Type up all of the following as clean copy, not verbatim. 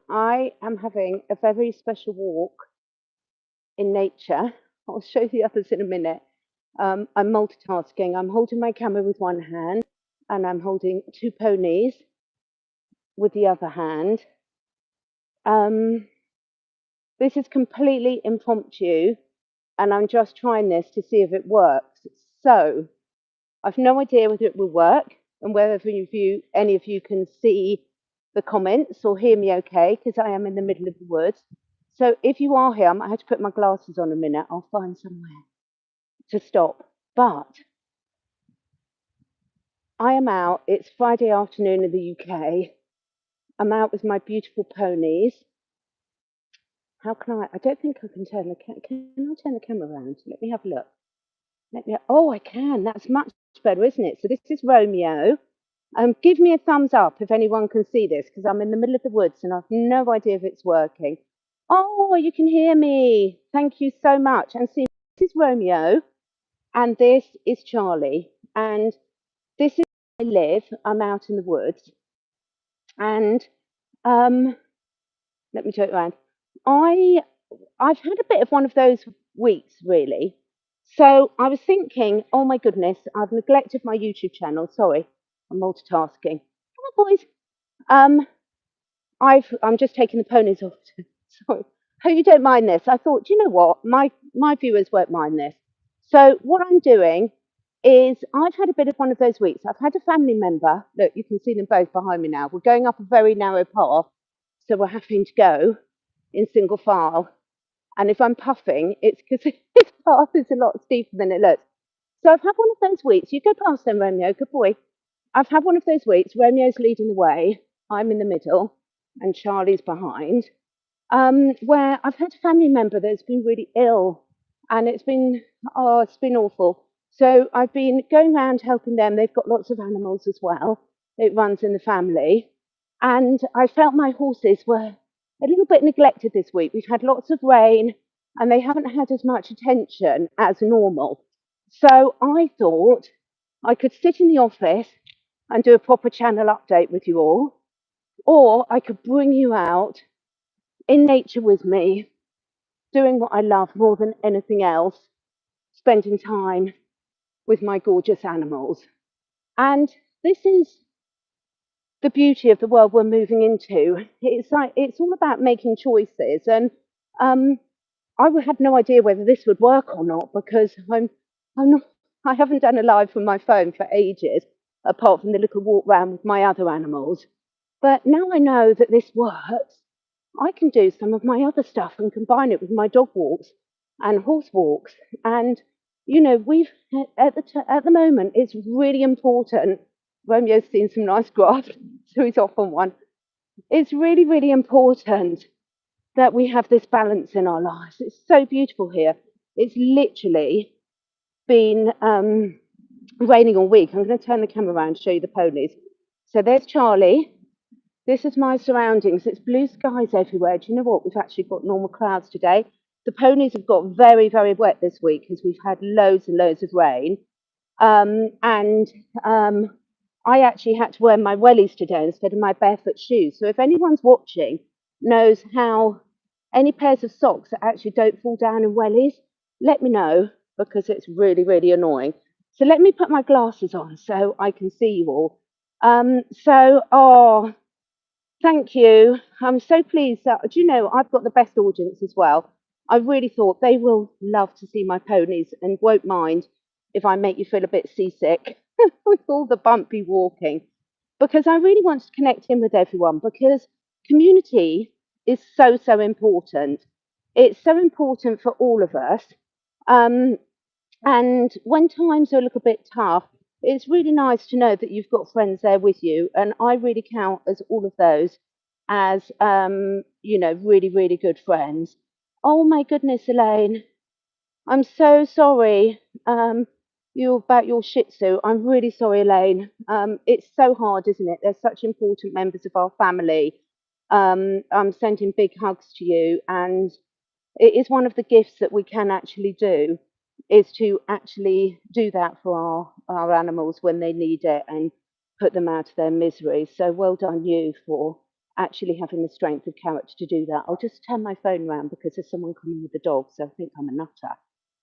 I am having a very special walk in nature. I'll show you the others in a minute. I'm multitasking. I'm holding my camera with one hand and I'm holding two ponies with the other hand. Um, this is completely impromptu and I'm just trying this to see if it works. So I've no idea whether it will work and whether any of you can see the comments or hear me okay, because I am in the middle of the woods. So if you are here, I might have to put my glasses on a minute. I'll find somewhere to stop. But I am out. It's Friday afternoon in the UK. I'm out with my beautiful ponies. How can I? I don't think I can turn the can I turn the camera around? Let me have a look. Oh, I can. That's much better, isn't it? So this is Romeo. Give me a thumbs up if anyone can see this, because I'm in the middle of the woods and I've no idea if it's working. Oh, you can hear me. Thank you so much. And see, this is Romeo and this is Charlie. And this is where I live. I'm out in the woods. And let me turn it around. I've had a bit of one of those weeks, really. So I was thinking, oh my goodness, I've neglected my YouTube channel. Sorry, I'm multitasking. Come on, boys. Um, I'm just taking the ponies off. Sorry. Hope you don't mind this. I thought, do you know what? My viewers won't mind this. So what I'm doing is I've had a bit of one of those weeks. I've had a family member. Look, you can see them both behind me now. We're going up a very narrow path, so we're having to go in single file. And if I'm puffing, it's because this path is a lot steeper than it looks. So I've had one of those weeks. You go past them, Romeo. Good boy. I've had one of those weeks. Romeo's leading the way. I'm in the middle, and Charlie's behind. Where I've had a family member that's been really ill, and it's been awful. So I've been going around helping them. They've got lots of animals as well. It runs in the family, and I felt my horses were a little bit neglected this week. We've had lots of rain, and they haven't had as much attention as normal. So I thought I could sit in the office and do a proper channel update with you all, or I could bring you out in nature with me, doing what I love more than anything else, spending time with my gorgeous animals. And this is the beauty of the world we're moving into. It's all about making choices. And um, I had no idea whether this would work or not because I'm not, I haven't done a live from my phone for ages, apart from the little walk round with my other animals. But now I know that this works, I can do some of my other stuff and combine it with my dog walks and horse walks. And we've at the moment it's really important. Romeo's seen some nice grass, so he's off on one. It's really, really important that we have this balance in our lives. It's so beautiful here. It's literally been raining all week. I'm going to turn the camera around and show you the ponies. So there's Charlie. This is my surroundings. It's blue skies everywhere. Do you know what? We've actually got normal clouds today. The ponies have got very, very wet this week because we've had loads and loads of rain. And I actually had to wear my wellies today instead of my barefoot shoes. So if anyone's watching knows how any pairs of socks that actually don't fall down in wellies, let me know because it's really, really annoying. So let me put my glasses on so I can see you all. Thank you. I'm so pleased that, do you know, I've got the best audience as well. I really thought they will love to see my ponies and won't mind if I make you feel a bit seasick with all the bumpy walking, because I really want to connect in with everyone because community is so, so important. It's so important for all of us. Um, and when times are a little bit tough, it's really nice to know that you've got friends there with you. And I really count as all of those as, really, really good friends. Oh my goodness, Elaine, I'm so sorry. You about your Shih Tzu. I'm really sorry, Elaine. It's so hard, isn't it? They're such important members of our family. I'm sending big hugs to you, and it is one of the gifts that we can actually do is to actually do that for our animals when they need it and put them out of their misery. So well done you for actually having the strength of character to do that. I'll just turn my phone around because there's someone coming with the dog, so I think I'm a nutter.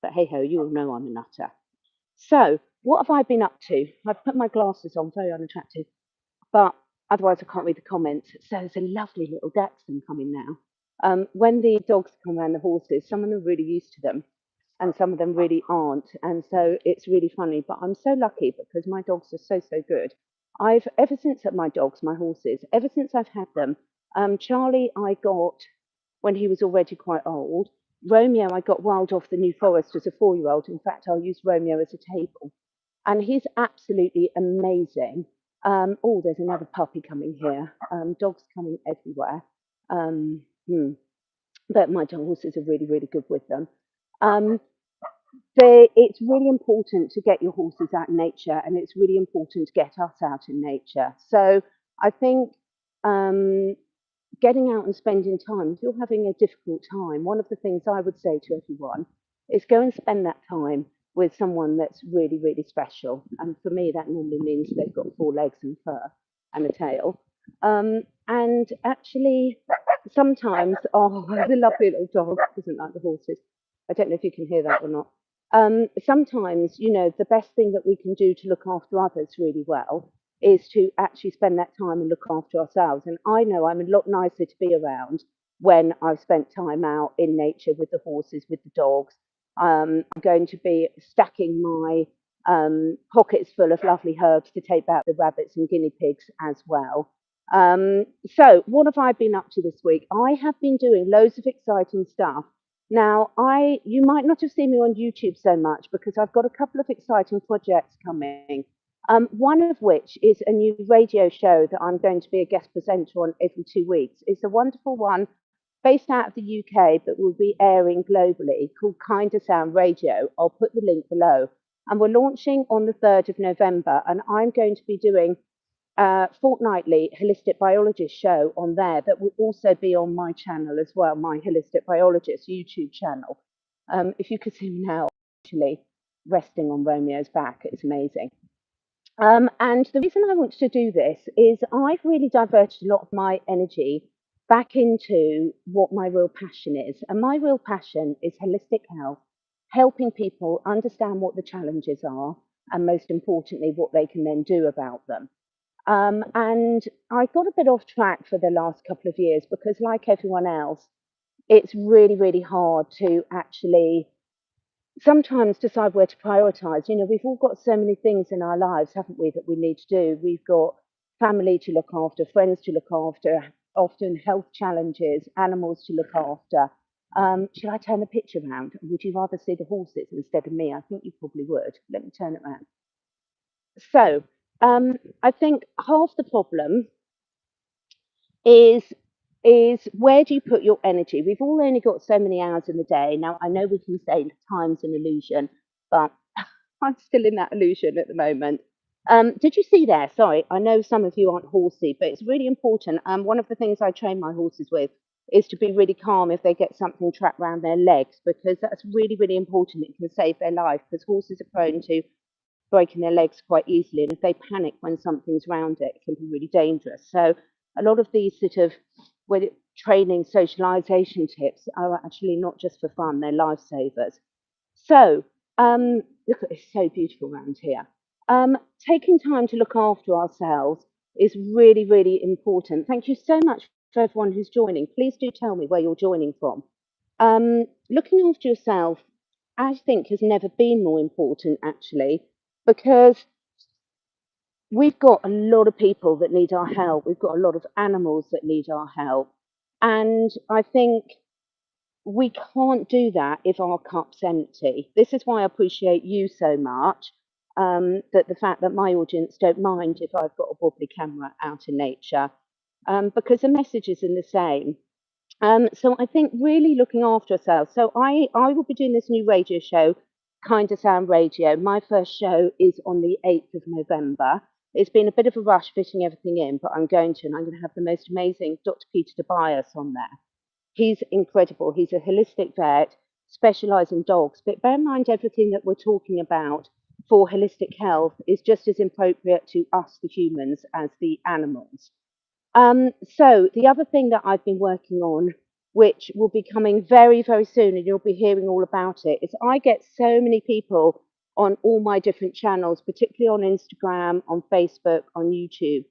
But hey ho, you all know I'm a nutter. So, what have I been up to? I've put my glasses on, very unattractive, but otherwise I can't read the comments. So there's a lovely little Dachshund coming now. When the dogs come around the horses, some of them are really used to them, and some of them really aren't. And so it's really funny. But I'm so lucky because my dogs are so good. I've ever since my dogs, my horses, ever since I've had them. Charlie, I got when he was already quite old. Romeo, I got wild off the New Forest as a 4-year-old. In fact, I'll use Romeo as a table, and he's absolutely amazing. Oh, there's another puppy coming here. Dogs coming everywhere. Um, hmm, but my horses are really good with them. Um, it's really important to get your horses out in nature, and it's really important to get us out in nature. So I think um, getting out and spending time, if you're having a difficult time, one of the things I would say to everyone is go and spend that time with someone that's really special. And for me, that normally means they've got 4 legs and fur and a tail. And actually, sometimes, oh, the lovely little dog doesn't like the horses. I don't know if you can hear that or not. Sometimes, the best thing that we can do to look after others really well is to actually spend that time and look after ourselves. And I know I'm a lot nicer to be around when I've spent time out in nature with the horses, with the dogs. I'm going to be stacking my pockets full of lovely herbs to take back the rabbits and guinea pigs as well. So, what have I been up to this week? I have been doing loads of exciting stuff. Now, you might not have seen me on YouTube so much because I've got a couple of exciting projects coming. One of which is a new radio show that I'm going to be a guest presenter on every 2 weeks. It's a wonderful one based out of the UK, but will be airing globally, called Kinda Sound Radio. I'll put the link below. And we're launching on the 3rd of November, and I'm going to be doing a fortnightly holistic biologist show on there that will also be on my channel as well, my holistic biologist YouTube channel. If you could see me now, actually resting on Romeo's back, it's amazing. And the reason I wanted to do this is I've really diverted a lot of my energy back into what my real passion is. And my real passion is holistic health, helping people understand what the challenges are, and most importantly, what they can then do about them. And I got a bit off track for the last couple of years because, like everyone else, it's really hard to actually sometimes decide where to prioritize. We've all got so many things in our lives, haven't we, that we need to do. We've got family to look after, friends to look after, often health challenges, animals to look after. Should I turn the picture around? Would you rather see the horses instead of me? I think you probably would. Let me turn it around. So I think half the problem is where do you put your energy? We've all only got so many hours in the day. Now, I know we can say time's an illusion, but I'm still in that illusion at the moment. Did you see there? Sorry, I know some of you aren't horsey, but it's really important. One of the things I train my horses with is to be really calm if they get something trapped around their legs, because that's really important. It can save their life because horses are prone to breaking their legs quite easily. And if they panic when something's round it, it can be really dangerous. So a lot of these sort of training socialization tips are actually not just for fun, they're lifesavers. So look, it's so beautiful around here. Taking time to look after ourselves is really important. Thank you so much for everyone who's joining. Please do tell me where you're joining from. Looking after yourself, I think, has never been more important, actually, because we've got a lot of people that need our help. We've got a lot of animals that need our help. And I think we can't do that if our cup's empty. This is why I appreciate you so much. That the fact that my audience don't mind if I've got a wobbly camera out in nature, because the message is in the same. So I think really looking after ourselves. So I will be doing this new radio show, Kinda Sound Radio. My first show is on the 8th of November. It's been a bit of a rush fitting everything in, but I'm going to, and I'm going to have the most amazing Dr. Peter Tobias on there. He's incredible. He's a holistic vet, specialising in dogs. But bear in mind, everything that we're talking about for holistic health is just as appropriate to us, the humans, as the animals. So the other thing that I've been working on, which will be coming very, very soon, and you'll be hearing all about it, is I get so many people on all my different channels, particularly on Instagram, on Facebook, on YouTube,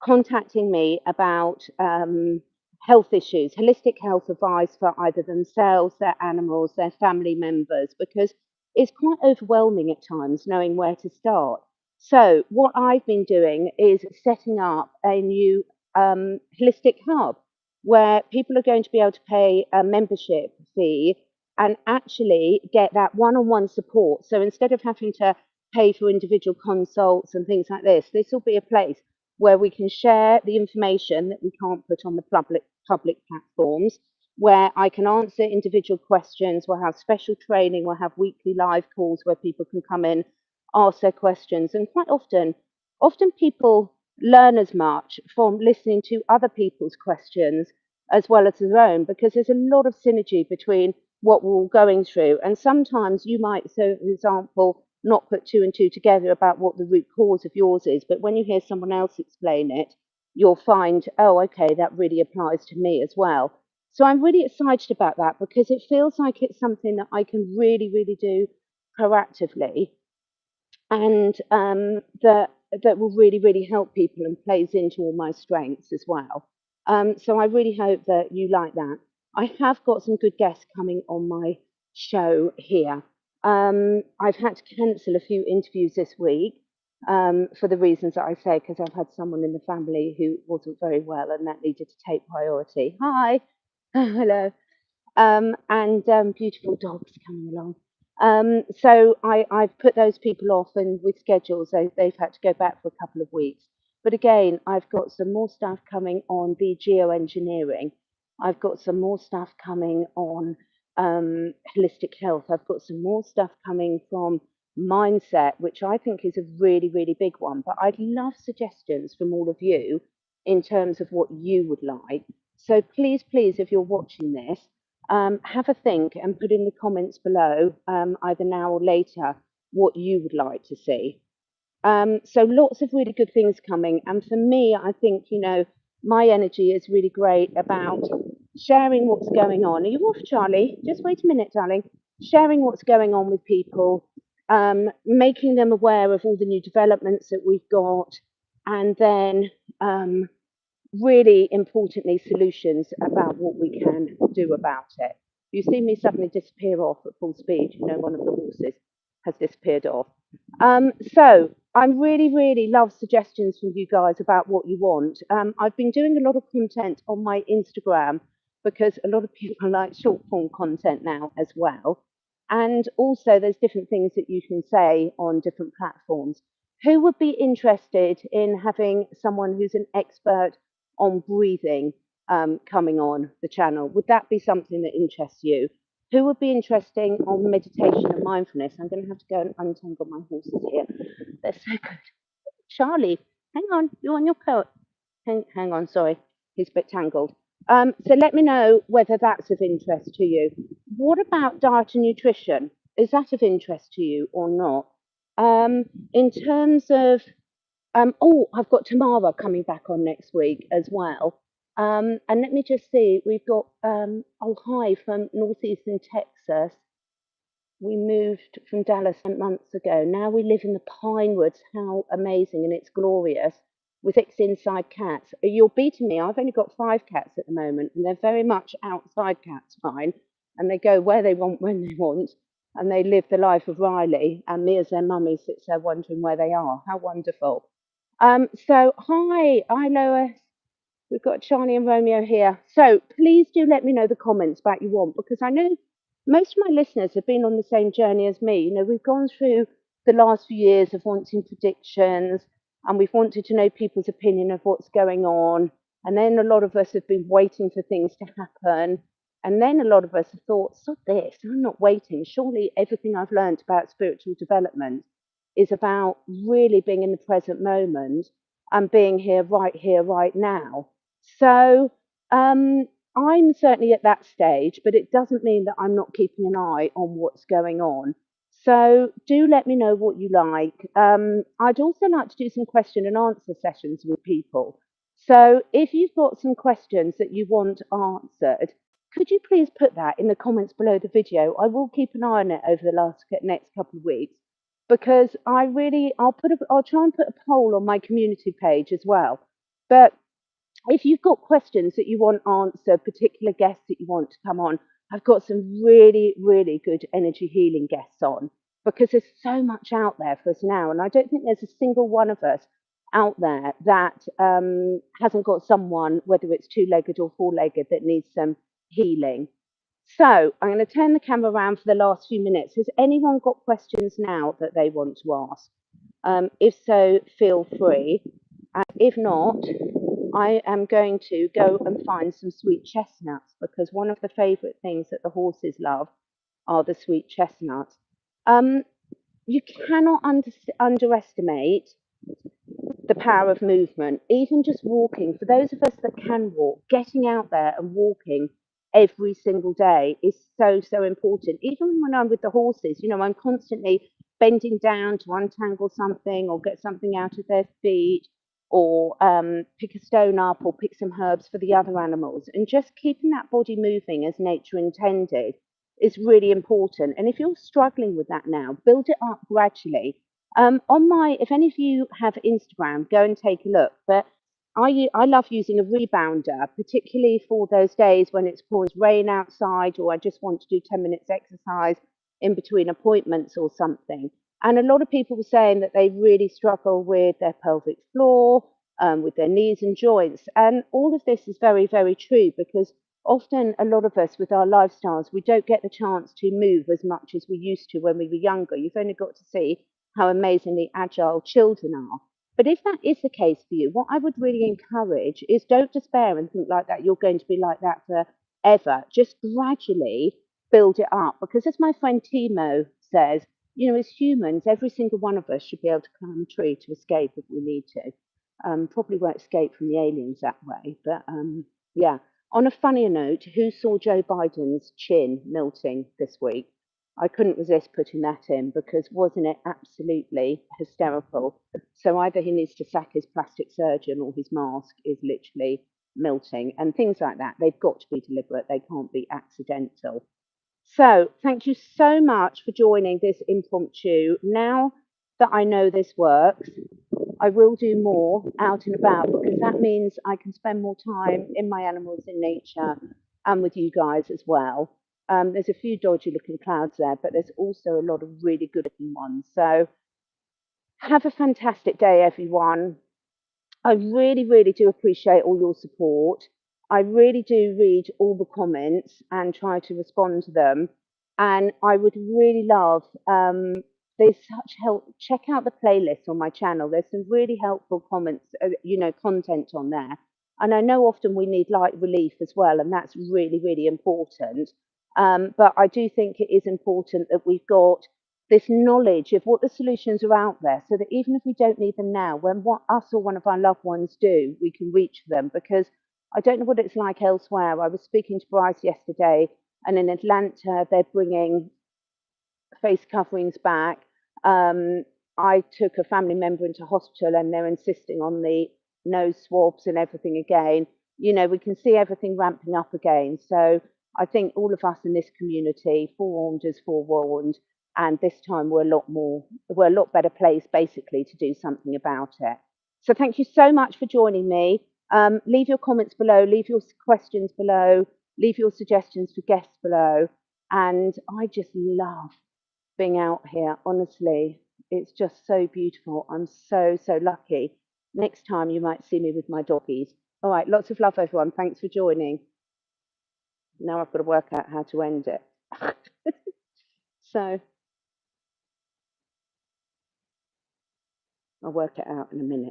contacting me about health issues, holistic health advice for either themselves, their animals, their family members, because it's quite overwhelming at times knowing where to start. So, what I've been doing is setting up a new holistic hub where people are going to be able to pay a membership fee and actually get that one-on-one support. So instead of having to pay for individual consults and things like this will be a place where we can share the information that we can't put on the public platforms, where I can answer individual questions. We'll have special training, we'll have weekly live calls where people can come in, ask their questions, and quite often people learn as much from listening to other people's questions as well as their own, because there's a lot of synergy between what we're all going through. And sometimes you might, so for example, not put two and two together about what the root cause of yours is, but when you hear someone else explain it, you'll find, oh, okay, that really applies to me as well. So I'm really excited about that because it feels like it's something that I can really, really do proactively, and that will really, really help people and plays into all my strengths as well. So I really hope that you like that. I have got some good guests coming on my show here. I've had to cancel a few interviews this week for the reasons that I say, because I've had someone in the family who wasn't very well and that needed to take priority. Hi, hello, and beautiful dogs coming along. I've put those people off, and with schedules, they've had to go back for a couple of weeks. But again, I've got some more stuff coming on the geoengineering. I've got some more stuff coming on holistic health. I've got some more stuff coming from mindset, which I think is a really, really big one. But I'd love suggestions from all of you in terms of what you would like. So please, please, if you're watching this, have a think and put in the comments below, either now or later, what you would like to see. So lots of really good things coming. And for me, I think, my energy is really great about sharing what's going on. Are you off, Charlie? Just wait a minute, darling. Sharing what's going on with people, making them aware of all the new developments that we've got, and then really importantly, solutions about what we can do about it. You see me suddenly disappear off at full speed, one of the horses has disappeared off. So I really, really love suggestions from you guys about what you want. I've been doing a lot of content on my Instagram because a lot of people like short form content now as well. And also there's different things that you can say on different platforms. Who would be interested in having someone who's an expert on breathing coming on the channel? Would that be something that interests you? Who would be interesting on meditation and mindfulness? I'm going to have to go and untangle my horses here. They're so good. Charlie, hang on, you're on your coat. Hang on, sorry, he's a bit tangled. So let me know whether that's of interest to you. What about diet and nutrition? Is that of interest to you or not? In terms of oh, I've got Tamara coming back on next week as well. And let me just see, we've got, oh, hi, from northeastern Texas. We moved from Dallas months ago. Now we live in the Pine Woods. How amazing, and it's glorious with 6 inside cats. You're beating me. I've only got 5 cats at the moment, and they're very much outside cats, fine. And they go where they want, when they want. And they live the life of Riley. And me, as their mummy, sits there wondering where they are. How wonderful. So hi Lois. We've got Charlie and Romeo here. So please do let me know the comments about you want, because I know most of my listeners have been on the same journey as me. We've gone through the last few years of wanting predictions, and we've wanted to know people's opinion of what's going on. And then a lot of us have been waiting for things to happen. And then a lot of us have thought, stop this, I'm not waiting. Surely everything I've learned about spiritual development is about really being in the present moment and being here, right now. So I'm certainly at that stage, but it doesn't mean that I'm not keeping an eye on what's going on. So do let me know what you like. I'd also like to do some question and answer sessions with people. So if you've got some questions that you want answered, could you please put that in the comments below the video? I will keep an eye on it over the next couple of weeks because I'll try and put a poll on my community page as well. But if you've got questions that you want answered, particular guests that you want to come on, I've got some really, really good energy healing guests on because there's so much out there for us now. And I don't think there's a single one of us out there that hasn't got someone, whether it's two-legged or four-legged, that needs some healing. So I'm going to turn the camera around for the last few minutes. Has anyone got questions now that they want to ask? If so, feel free. If not, I am going to go and find some sweet chestnuts because one of the favourite things that the horses love are the sweet chestnuts. Um, you cannot underestimate the power of movement, even just walking. For those of us that can walk, getting out there and walking every single day is so, so important. Even when I'm with the horses, I'm constantly bending down to untangle something or get something out of their feet or pick a stone up or pick some herbs for the other animals. And just keeping that body moving as nature intended is really important. And if you're struggling with that now, build it up gradually. If any of you have Instagram, go and take a look. But I love using a rebounder, particularly for those days when it's pouring rain outside, or I just want to do 10 minutes exercise in between appointments or something. And a lot of people were saying that they really struggle with their pelvic floor, with their knees and joints. And all of this is very, very true because often a lot of us with our lifestyles, we don't get the chance to move as much as we used to when we were younger. You've only got to see how amazingly agile children are. But if that is the case for you, what I would really encourage is don't despair and think like that you're going to be like that forever. Just gradually build it up. Because as my friend Timo says, as humans, every single one of us should be able to climb a tree to escape if we need to. Probably won't escape from the aliens that way. But yeah. On a funnier note, who saw Joe Biden's chin melting this week? I couldn't resist putting that in because wasn't it absolutely hysterical? So either he needs to sack his plastic surgeon or his mask is literally melting and things like that. They've got to be deliberate. They can't be accidental. So thank you so much for joining this impromptu. Now that I know this works, I will do more out and about because that means I can spend more time in my animals in nature and with you guys as well. There's a few dodgy looking clouds there, but there's also a lot of really good looking ones. So have a fantastic day, everyone. I really, really do appreciate all your support. I really do read all the comments and try to respond to them. And I would really love, there's such help. Check out the playlist on my channel. There's some really helpful comments, content on there. And I know often we need light relief as well, and that's really, really important. But I do think it is important that we've got this knowledge of what the solutions are out there so that even if we don't need them now, when what us or one of our loved ones do, we can reach for them. Because I don't know what it's like elsewhere. I was speaking to Bryce yesterday, and in Atlanta, they're bringing face coverings back. Um, I took a family member into hospital and they're insisting on the nose swabs and everything again. We can see everything ramping up again. So I think all of us in this community, forewarned is forewarned, and this time we're a lot better placed basically to do something about it. So thank you so much for joining me. Leave your comments below, leave your questions below, leave your suggestions for guests below. And I just love being out here. Honestly, it's just so beautiful. I'm so, so lucky. Next time you might see me with my doggies. All right, lots of love, everyone. Thanks for joining. Now I've got to work out how to end it. So I'll work it out in a minute.